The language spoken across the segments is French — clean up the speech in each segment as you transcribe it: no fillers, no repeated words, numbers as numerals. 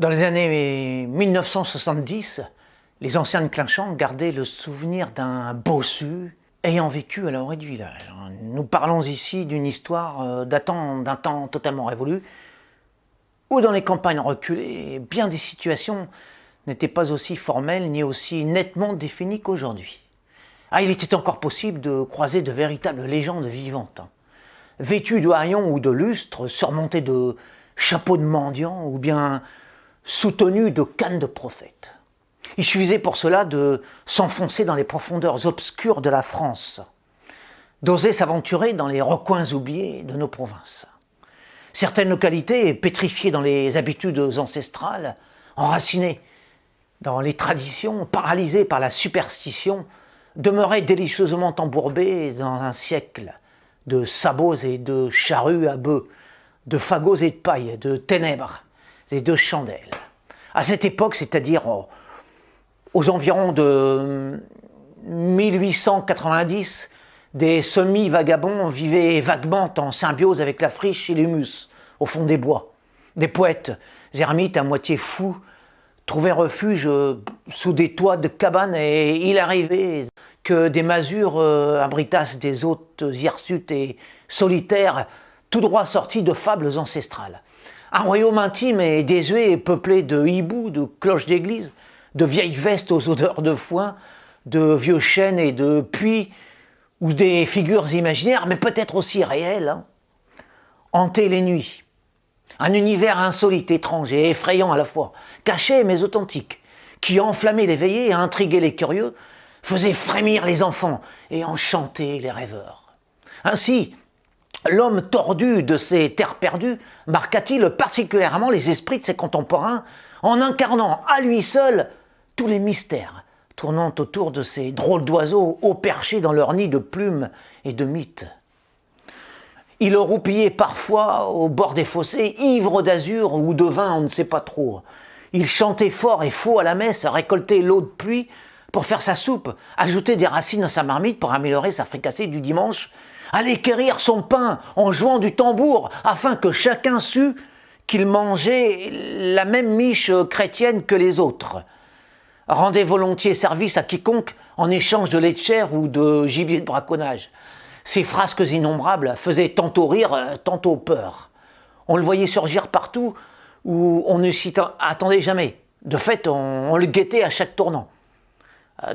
Dans les années 1970, les anciens de Clinchamp gardaient le souvenir d'un bossu ayant vécu à l'orée du village. Nous parlons ici d'une histoire datant d'un temps totalement révolu, où dans les campagnes reculées, bien des situations n'étaient pas aussi formelles ni aussi nettement définies qu'aujourd'hui. Il était encore possible de croiser de véritables légendes vivantes, vêtues de haillons ou de lustres, surmontées de chapeaux de mendiants ou bien soutenues de cannes de prophètes. Il suffisait pour cela de s'enfoncer dans les profondeurs obscures de la France, d'oser s'aventurer dans les recoins oubliés de nos provinces. Certaines localités, pétrifiées dans les habitudes ancestrales, enracinées dans les traditions, paralysées par la superstition, demeuraient délicieusement embourbées dans un siècle de sabots et de charrues à bœufs, de fagots et de paille, de ténèbres et de chandelles. À cette époque, c'est-à-dire aux environs de 1890, des semi-vagabonds vivaient vaguement en symbiose avec la friche et l'humus, au fond des bois. Des poètes, ermites à moitié fous, trouvaient refuge sous des toits de cabanes et il arrivait que des masures abritassent des hôtes hirsutes et solitaires, tout droit sortis de fables ancestrales. Un royaume intime et désuet, peuplé de hiboux, de cloches d'église, de vieilles vestes aux odeurs de foin, de vieux chênes et de puits, ou des figures imaginaires, mais peut-être aussi réelles, hantaient les nuits. Un univers insolite, étrange et effrayant à la fois, caché mais authentique, qui enflammait les veillées et intriguait les curieux, faisait frémir les enfants et enchanter les rêveurs. Ainsi, l'homme tordu de ces terres perdues marqua-t-il particulièrement les esprits de ses contemporains en incarnant à lui seul tous les mystères tournant autour de ces drôles d'oiseaux haut perchés dans leur nid de plumes et de mythes. Il roupillait parfois au bord des fossés, ivre d'azur ou de vin, on ne sait pas trop. Il chantait fort et faux à la messe, récoltait l'eau de pluie pour faire sa soupe, ajoutait des racines à sa marmite pour améliorer sa fricassée du dimanche, allait quérir son pain en jouant du tambour afin que chacun sût qu'il mangeait la même miche chrétienne que les autres. Rendait volontiers service à quiconque en échange de lait de chair ou de gibier de braconnage. Ses frasques innombrables faisaient tantôt rire, tantôt peur. On le voyait surgir partout où on ne s'y attendait jamais. De fait, on le guettait à chaque tournant.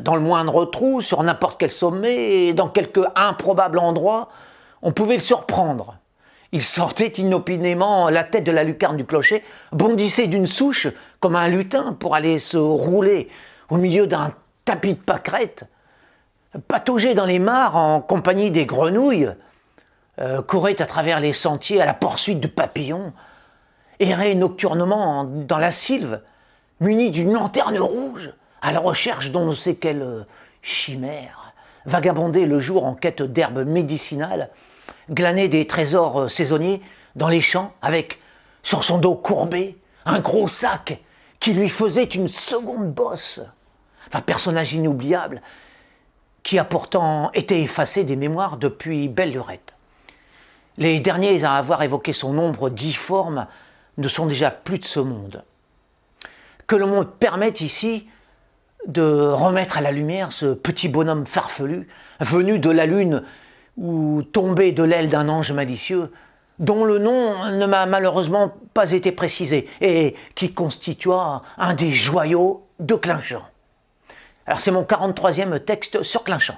Dans le moindre trou, sur n'importe quel sommet, et dans quelque improbable endroit, on pouvait le surprendre. Il sortait inopinément la tête de la lucarne du clocher, bondissait d'une souche comme un lutin pour aller se rouler au milieu d'un tapis de pâquerettes, pataugeait dans les mares en compagnie des grenouilles, courait à travers les sentiers à la poursuite de papillons, errait nocturnement dans la sylve, muni d'une lanterne rouge, à la recherche d'on ne sait quelle chimère, vagabondait le jour en quête d'herbes médicinales, glanait des trésors saisonniers dans les champs avec, sur son dos courbé, un gros sac qui lui faisait une seconde bosse. Personnage inoubliable qui a pourtant été effacé des mémoires depuis belle lurette. Les derniers à avoir évoqué son ombre difforme ne sont déjà plus de ce monde. Que le monde permette ici de remettre à la lumière ce petit bonhomme farfelu, venu de la lune ou tombé de l'aile d'un ange malicieux, dont le nom ne m'a malheureusement pas été précisé et qui constitua un des joyaux de Clinchamp. Alors c'est mon 43e texte sur Clinchamp.